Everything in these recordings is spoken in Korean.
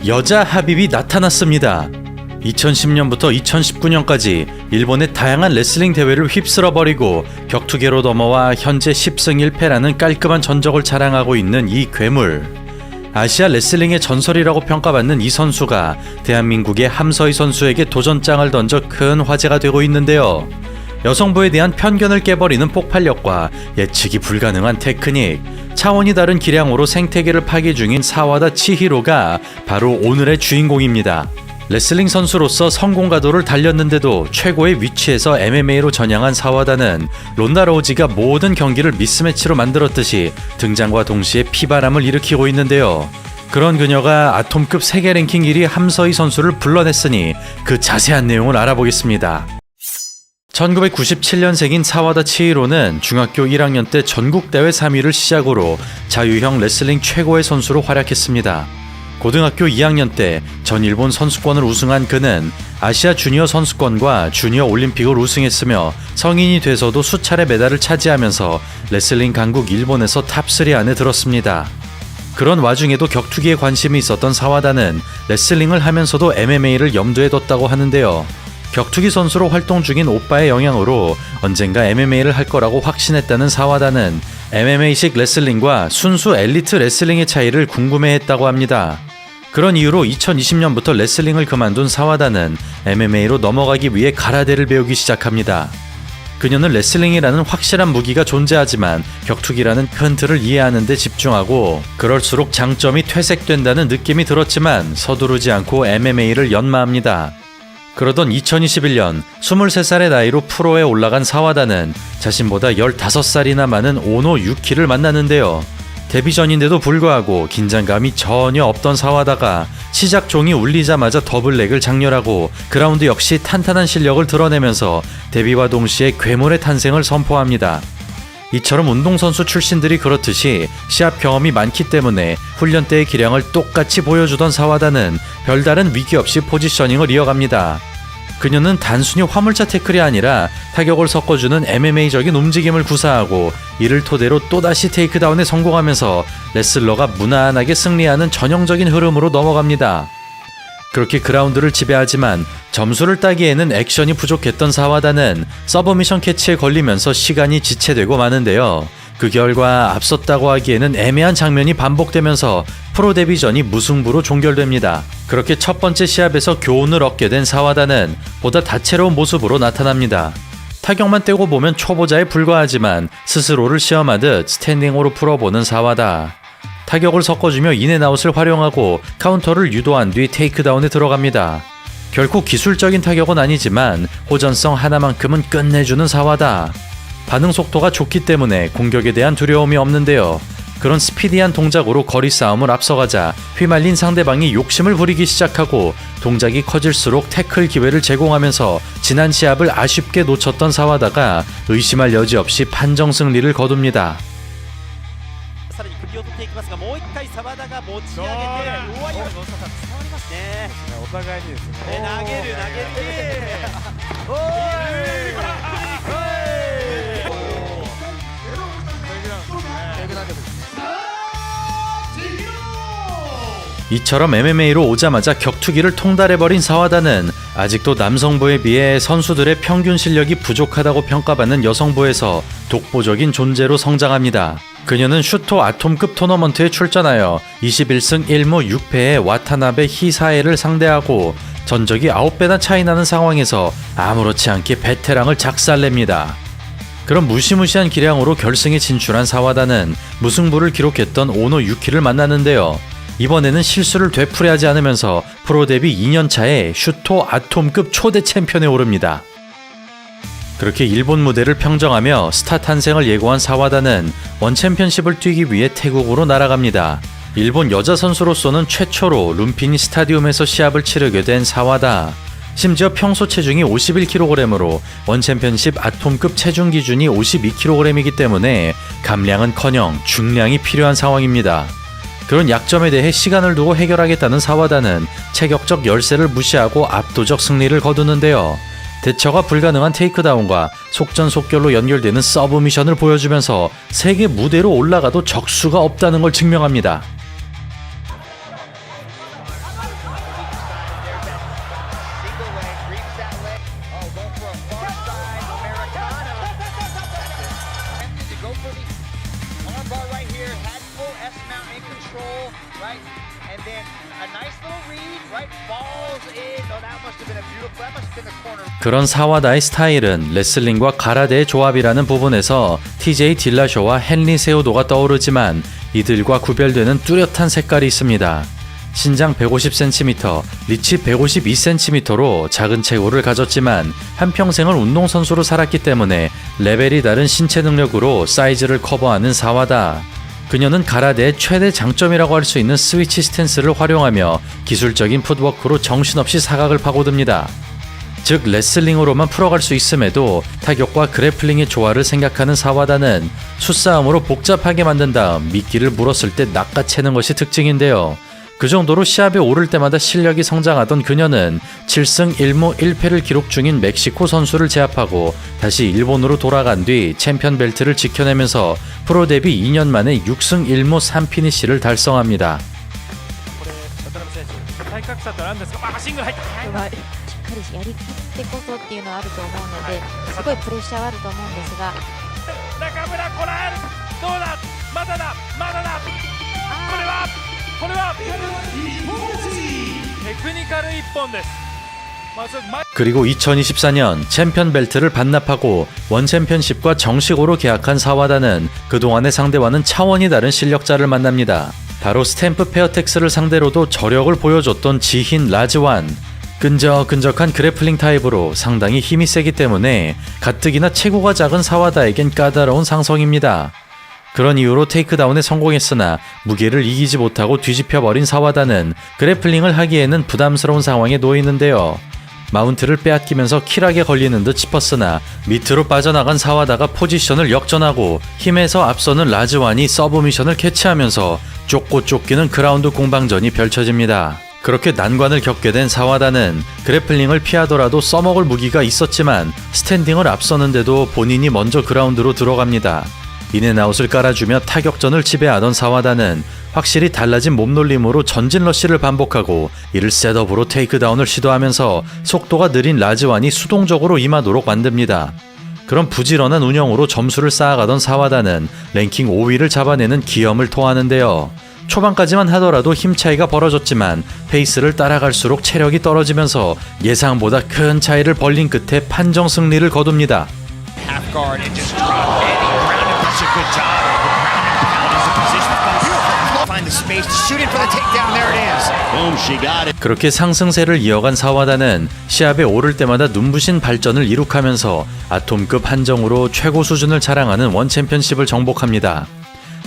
여자 하빕이 나타났습니다. 2010년부터 2019년까지 일본의 다양한 레슬링 대회를 휩쓸어버리고 격투계로 넘어와 현재 10승 1패라는 깔끔한 전적을 자랑하고 있는 이 괴물. 아시아 레슬링의 전설이라고 평가받는 이 선수가 대한민국의 함서희 선수에게 도전장을 던져 큰 화제가 되고 있는데요. 여성부에 대한 편견을 깨버리는 폭발력과 예측이 불가능한 테크닉, 차원이 다른 기량으로 생태계를 파괴 중인 사와다 치히로가 바로 오늘의 주인공입니다. 레슬링 선수로서 성공가도를 달렸는데도 최고의 위치에서 MMA로 전향한 사와다는 론다 로우지가 모든 경기를 미스매치로 만들었듯이 등장과 동시에 피바람을 일으키고 있는데요. 그런 그녀가 아톰급 세계 랭킹 1위 함서희 선수를 불러냈으니 그 자세한 내용을 알아보겠습니다. 1997년생인 사와다 치히로는 중학교 1학년 때 전국대회 3위를 시작으로 자유형 레슬링 최고의 선수로 활약했습니다. 고등학교 2학년 때 전 일본 선수권을 우승한 그는 아시아 주니어 선수권과 주니어 올림픽을 우승했으며 성인이 돼서도 수차례 메달을 차지하면서 레슬링 강국 일본에서 탑3 안에 들었습니다. 그런 와중에도 격투기에 관심이 있었던 사와다는 레슬링을 하면서도 MMA를 염두에 뒀다고 하는데요. 격투기 선수로 활동 중인 오빠의 영향으로 언젠가 MMA를 할 거라고 확신했다는 사와다는 MMA식 레슬링과 순수 엘리트 레슬링의 차이를 궁금해했다고 합니다. 그런 이유로 2020년부터 레슬링을 그만둔 사와다는 MMA로 넘어가기 위해 가라데를 배우기 시작합니다. 그녀는 레슬링이라는 확실한 무기가 존재하지만 격투기라는 큰 틀을 이해하는 데 집중하고 그럴수록 장점이 퇴색된다는 느낌이 들었지만 서두르지 않고 MMA를 연마합니다. 그러던 2021년 23살의 나이로 프로에 올라간 사와다는 자신보다 15살이나 많은 오노 유키를 만났는데요. 데뷔 전인데도 불구하고 긴장감이 전혀 없던 사와다가 시작 종이 울리자마자 더블렉을 장렬하고 그라운드 역시 탄탄한 실력을 드러내면서 데뷔와 동시에 괴물의 탄생을 선포합니다. 이처럼 운동선수 출신들이 그렇듯이 시합 경험이 많기 때문에 훈련 때의 기량을 똑같이 보여주던 사와다는 별다른 위기 없이 포지셔닝을 이어갑니다. 그녀는 단순히 화물차 태클이 아니라 타격을 섞어주는 MMA적인 움직임을 구사하고 이를 토대로 또다시 테이크다운에 성공하면서 레슬러가 무난하게 승리하는 전형적인 흐름으로 넘어갑니다. 그렇게 그라운드를 지배하지만 점수를 따기에는 액션이 부족했던 사와다는 서브미션 캐치에 걸리면서 시간이 지체되고 마는데요. 그 결과 앞섰다고 하기에는 애매한 장면이 반복되면서 프로 데뷔 전이 무승부로 종결됩니다. 그렇게 첫 번째 시합에서 교훈을 얻게 된 사와다는 보다 다채로운 모습으로 나타납니다. 타격만 떼고 보면 초보자에 불과하지만 스스로를 시험하듯 스탠딩으로 풀어보는 사와다. 타격을 섞어주며 인앤아웃을 활용하고 카운터를 유도한 뒤 테이크다운에 들어갑니다. 결코 기술적인 타격은 아니지만 호전성 하나만큼은 끝내주는 사와다. 반응 속도가 좋기 때문에 공격에 대한 두려움이 없는데요. 그런 스피디한 동작으로 거리 싸움을 앞서가자 휘말린 상대방이 욕심을 부리기 시작하고 동작이 커질수록 태클 기회를 제공하면서 지난 시합을 아쉽게 놓쳤던 사와다가 의심할 여지 없이 판정 승리를 거둡니다. 이처럼 MMA로 오자마자 격투기를 통달해버린 사와다는 아직도 남성부에 비해 선수들의 평균 실력이 부족하다고 평가받는 여성부에서 독보적인 존재로 성장합니다. 그녀는 슈토 아톰급 토너먼트에 출전하여 21승 1무 6패의 와타나베 히사에를 상대하고 전적이 9배나 차이 나는 상황에서 아무렇지 않게 베테랑을 작살냅니다. 그런 무시무시한 기량으로 결승에 진출한 사와다는 무승부를 기록했던 오노 유키를 만났는데요. 이번에는 실수를 되풀이하지 않으면서 프로 데뷔 2년차에 슈토 아톰급 초대 챔피언에 오릅니다. 그렇게 일본 무대를 평정하며 스타 탄생을 예고한 사와다는 원 챔피언십을 뛰기 위해 태국으로 날아갑니다. 일본 여자 선수로서는 최초로 룸피니 스타디움에서 시합을 치르게 된 사와다. 심지어 평소 체중이 51kg으로 원 챔피언십 아톰급 체중 기준이 52kg이기 때문에 감량은커녕 중량이 필요한 상황입니다. 그런 약점에 대해 시간을 두고 해결하겠다는 사와다는 체격적 열세를 무시하고 압도적 승리를 거두는데요. 대처가 불가능한 테이크다운과 속전속결로 연결되는 서브미션을 보여주면서 세계 무대로 올라가도 적수가 없다는 걸 증명합니다. control, right? And then a nice little read, right? Falls in. Oh, that must have been a beautiful. That must have been the corner. 그런 사와다의 스타일은 레슬링과 가라데의 조합이라는 부분에서 TJ 딜라쇼와 헨리 세우도가 떠오르지만 이들과 구별되는 뚜렷한 색깔이 있습니다. 신장 150cm, 리치 152cm로 작은 체구를 가졌지만 한평생을 운동선수로 살았기 때문에 레벨이 다른 신체 능력으로 사이즈를 커버하는 사와다. 그녀는 가라데의 최대 장점이라고 할 수 있는 스위치 스탠스를 활용하며 기술적인 풋워크로 정신없이 사각을 파고듭니다. 즉 레슬링으로만 풀어갈 수 있음에도 타격과 그래플링의 조화를 생각하는 사와다는 수싸움으로 복잡하게 만든 다음 미끼를 물었을 때 낚아채는 것이 특징인데요. 그 정도로 시합에 오를 때마다 실력이 성장하던 그녀는 7승 1무 1패를 기록 중인 멕시코 선수를 제압하고 다시 일본으로 돌아간 뒤 챔피언 벨트를 지켜내면서 프로 데뷔 2년 만에 6승 1무 3피니시를 달성합니다. しっかりやりきってこそっていうのはあると思うので、すごいプレッシャーはあると思うんですが、中村こらえる、どうだ、まだだ、まだだ、これはテクニカル一本です。 그리고 2024년 챔피언 벨트를 반납하고 원 챔피언십과 정식으로 계약한 사와다는 그동안의 상대와는 차원이 다른 실력자를 만납니다. 바로 스탬프 페어텍스를 상대로도 저력을 보여줬던 지힌 라즈완. 끈적끈적한 그래플링 타입으로 상당히 힘이 세기 때문에 가뜩이나 체구가 작은 사와다에겐 까다로운 상성입니다. 그런 이유로 테이크다운에 성공했으나 무게를 이기지 못하고 뒤집혀버린 사와다는 그래플링을 하기에는 부담스러운 상황에 놓이는데요. 마운트를 빼앗기면서 킬하게 걸리는 듯 싶었으나 밑으로 빠져나간 사와다가 포지션을 역전하고 힘에서 앞서는 라즈완이 서브미션을 캐치하면서 쫓고 쫓기는 그라운드 공방전이 펼쳐집니다. 그렇게 난관을 겪게 된 사와다는 그래플링을 피하더라도 써먹을 무기가 있었지만 스탠딩을 앞서는데도 본인이 먼저 그라운드로 들어갑니다. 인앤아웃을 깔아주며 타격전을 지배하던 사와다는 확실히 달라진 몸놀림으로 전진 러쉬를 반복하고 이를 셋업으로 테이크다운을 시도하면서 속도가 느린 라즈완이 수동적으로 임하도록 만듭니다. 그런 부지런한 운영으로 점수를 쌓아가던 사와다는 랭킹 5위를 잡아내는 기염을 토하는데요. 초반까지만 하더라도 힘 차이가 벌어졌지만 페이스를 따라갈수록 체력이 떨어지면서 예상보다 큰 차이를 벌린 끝에 판정 승리를 거둡니다. 그렇게 상승세를 이어간 사와다는 시합에 오를 때마다 눈부신 발전을 이룩하면서 아톰급 한정으로 최고 수준을 자랑하는 원 챔피언십을 정복합니다.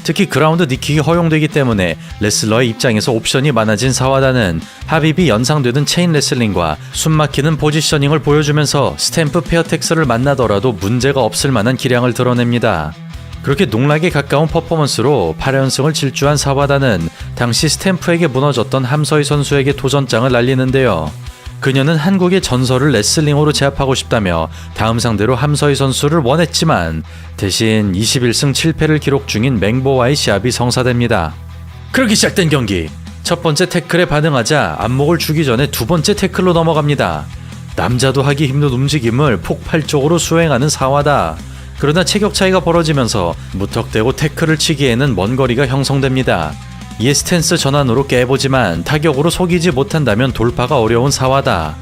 특히 그라운드 니킥이 허용되기 때문에 레슬러의 입장에서 옵션이 많아진 사와다는 합입이 연상되는 체인 레슬링과 숨막히는 포지셔닝을 보여주면서 스탬프 페어텍스를 만나더라도 문제가 없을 만한 기량을 드러냅니다. 그렇게 농락에 가까운 퍼포먼스로 8연승을 질주한 사와다는 당시 스탬프에게 무너졌던 함서희 선수에게 도전장을 날리는데요. 그녀는 한국의 전설을 레슬링으로 제압하고 싶다며 다음 상대로 함서희 선수를 원했지만 대신 21승 7패를 기록 중인 맹보와의 시합이 성사됩니다. 그렇게 시작된 경기. 첫 번째 태클에 반응하자 안목을 주기 전에 두 번째 태클로 넘어갑니다. 남자도 하기 힘든 움직임을 폭발적으로 수행하는 사와다. 그러나 체격 차이가 벌어지면서 무턱대고 태클을 치기에는 먼 거리가 형성됩니다. 이에 스탠스 전환으로 깨보지만 타격으로 속이지 못한다면 돌파가 어려운 사와다.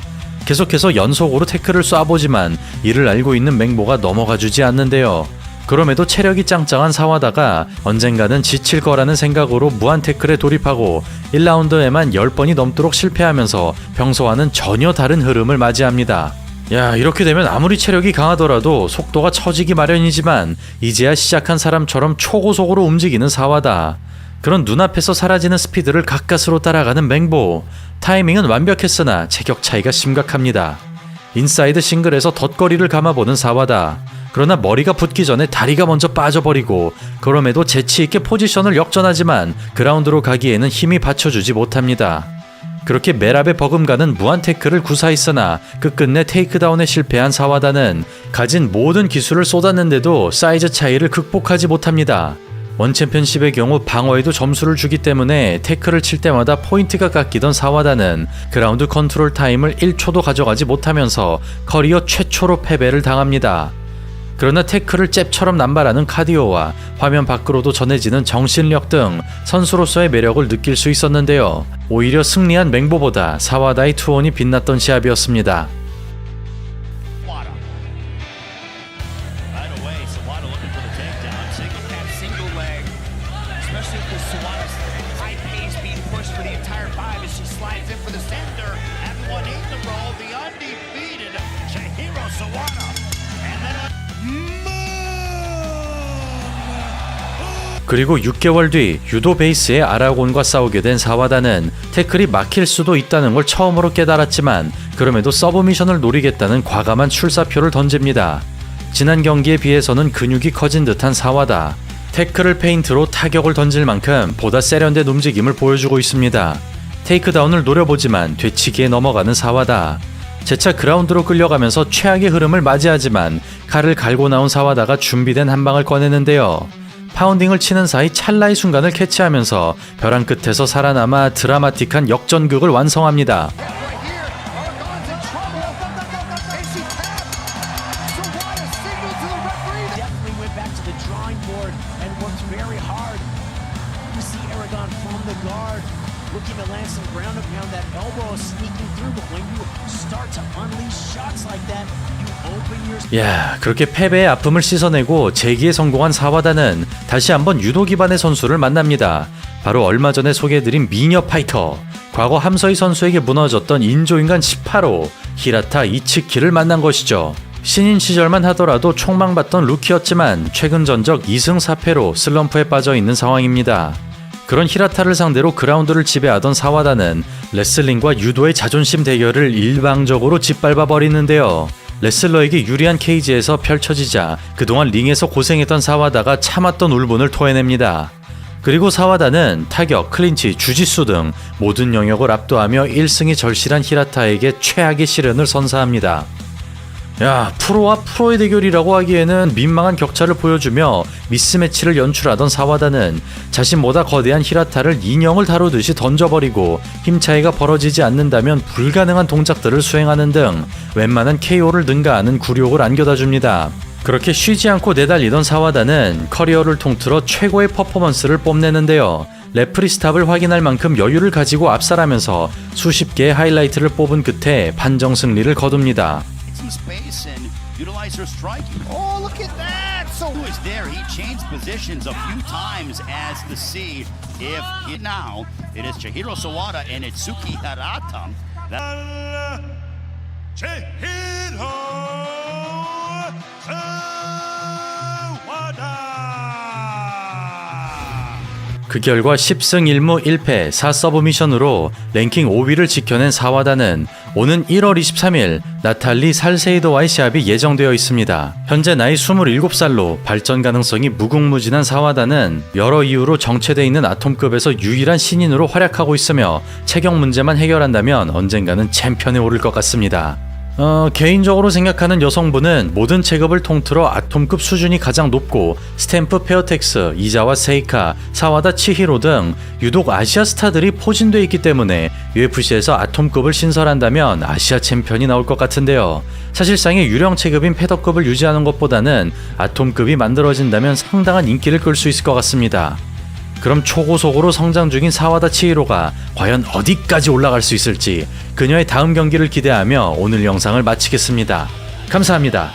계속해서 연속으로 태클을 쏴보지만 이를 알고 있는 맹보가 넘어가주지 않는데요. 그럼에도 체력이 짱짱한 사와다가 언젠가는 지칠 거라는 생각으로 무한 태클에 돌입하고 1라운드에만 10번이 넘도록 실패하면서 평소와는 전혀 다른 흐름을 맞이합니다. 야, 이렇게 되면 아무리 체력이 강하더라도 속도가 처지기 마련이지만 이제야 시작한 사람처럼 초고속으로 움직이는 사와다. 그런 눈앞에서 사라지는 스피드를 가까스로 따라가는 맹보. 타이밍은 완벽했으나 체격 차이가 심각합니다. 인사이드 싱글에서 덧거리를 감아보는 사와다. 그러나 머리가 붙기 전에 다리가 먼저 빠져버리고 그럼에도 재치있게 포지션을 역전하지만 그라운드로 가기에는 힘이 받쳐주지 못합니다. 그렇게 메랍에 버금가는 무한 태클을 구사했으나 끝끝내 테이크다운에 실패한 사와다는 가진 모든 기술을 쏟았는데도 사이즈 차이를 극복하지 못합니다. 원 챔피언십의 경우 방어에도 점수를 주기 때문에 태클을 칠 때마다 포인트가 깎이던 사와다는 그라운드 컨트롤 타임을 1초도 가져가지 못하면서 커리어 최초로 패배를 당합니다. 그러나 태클을 잽처럼 남발하는 카디오와 화면 밖으로도 전해지는 정신력 등 선수로서의 매력을 느낄 수 있었는데요. 오히려 승리한 맹보보다 사와다의 투혼이 빛났던 시합이었습니다. Right away, Sawada looking for the takedown. Single tap, single leg. Especially with Sawada's high pace being pushed for the entire 5 as she slides in for the center. At 1-8 the roll, the undefeated Chihiro Sawada. And then 그리고 6개월 뒤 유도 베이스의 아라곤과 싸우게 된 사와다는 태클이 막힐 수도 있다는 걸 처음으로 깨달았지만 그럼에도 서브미션을 노리겠다는 과감한 출사표를 던집니다. 지난 경기에 비해서는 근육이 커진 듯한 사와다. 태클을 페인트로 타격을 던질 만큼 보다 세련된 움직임을 보여주고 있습니다. 테이크다운을 노려보지만 되치기에 넘어가는 사와다. 재차 그라운드로 끌려가면서 최악의 흐름을 맞이하지만 칼을 갈고 나온 사와다가 준비된 한 방을 꺼내는데요. 파운딩을 치는 사이 찰나의 순간을 캐치하면서 벼랑 끝에서 살아남아 드라마틱한 역전극을 완성합니다. definitely went back to the drawing board and worked very hard. You see Aragon from the guard looking to land some ground and pound. That elbow is sneaking through, but when you start to unleash shots like that, you open your... 야, 그렇게 패배의 아픔을 씻어내고 재기에 성공한 사와다는 다시 한번 유도 기반의 선수를 만납니다. 바로 얼마 전에 소개해드린 미녀 파이터, 과거 함서희 선수에게 무너졌던 인조인간 18호 히라타 이츠키를 만난 것이죠. 신인 시절만 하더라도 촉망받던 루키였지만 최근 전적 2승 4패로 슬럼프에 빠져있는 상황입니다. 그런 히라타를 상대로 그라운드를 지배하던 사와다는 레슬링과 유도의 자존심 대결을 일방적으로 짓밟아 버리는데요. 레슬러에게 유리한 케이지에서 펼쳐지자 그동안 링에서 고생했던 사와다가 참았던 울분을 토해냅니다. 그리고 사와다는 타격, 클린치, 주짓수 등 모든 영역을 압도하며 1승이 절실한 히라타에게 최악의 시련을 선사합니다. 야, 프로와 프로의 대결이라고 하기에는 민망한 격차를 보여주며 미스매치를 연출하던 사와다는 자신보다 거대한 히라타를 인형을 다루듯이 던져버리고 힘 차이가 벌어지지 않는다면 불가능한 동작들을 수행하는 등 웬만한 KO를 능가하는 굴욕을 안겨다줍니다. 그렇게 쉬지 않고 내달리던 사와다는 커리어를 통틀어 최고의 퍼포먼스를 뽐내는데요. 레프리 스탑을 확인할 만큼 여유를 가지고 압살하면서 수십 개의 하이라이트를 뽑은 끝에 판정 승리를 거둡니다. Some space and utilize her striking. Oh, look at that! So Who is there? He changed positions a few times as the C. If it now it is Chihiro Sawada and Itsuki Harata. Chihiro Sawada. 그 결과 10승 1무 1패 4서브미션으로 랭킹 5위를 지켜낸 사와다는 오는 1월 23일 나탈리 살세이더와의 시합이 예정되어 있습니다. 현재 나이 27살로 발전 가능성이 무궁무진한 사와다는 여러 이유로 정체되어 있는 아톰급에서 유일한 신인으로 활약하고 있으며 체격 문제만 해결한다면 언젠가는 챔피언에 오를 것 같습니다. 개인적으로 생각하는 여성분은 모든 체급을 통틀어 아톰급 수준이 가장 높고 스탬프 페어텍스, 이자와 세이카, 사와다 치히로 등 유독 아시아 스타들이 포진되어 있기 때문에 UFC에서 아톰급을 신설한다면 아시아 챔피언이 나올 것 같은데요. 사실상의 유령 체급인 패더급을 유지하는 것보다는 아톰급이 만들어진다면 상당한 인기를 끌 수 있을 것 같습니다. 그럼 초고속으로 성장 중인 사와다 치히로가 과연 어디까지 올라갈 수 있을지 그녀의 다음 경기를 기대하며 오늘 영상을 마치겠습니다. 감사합니다.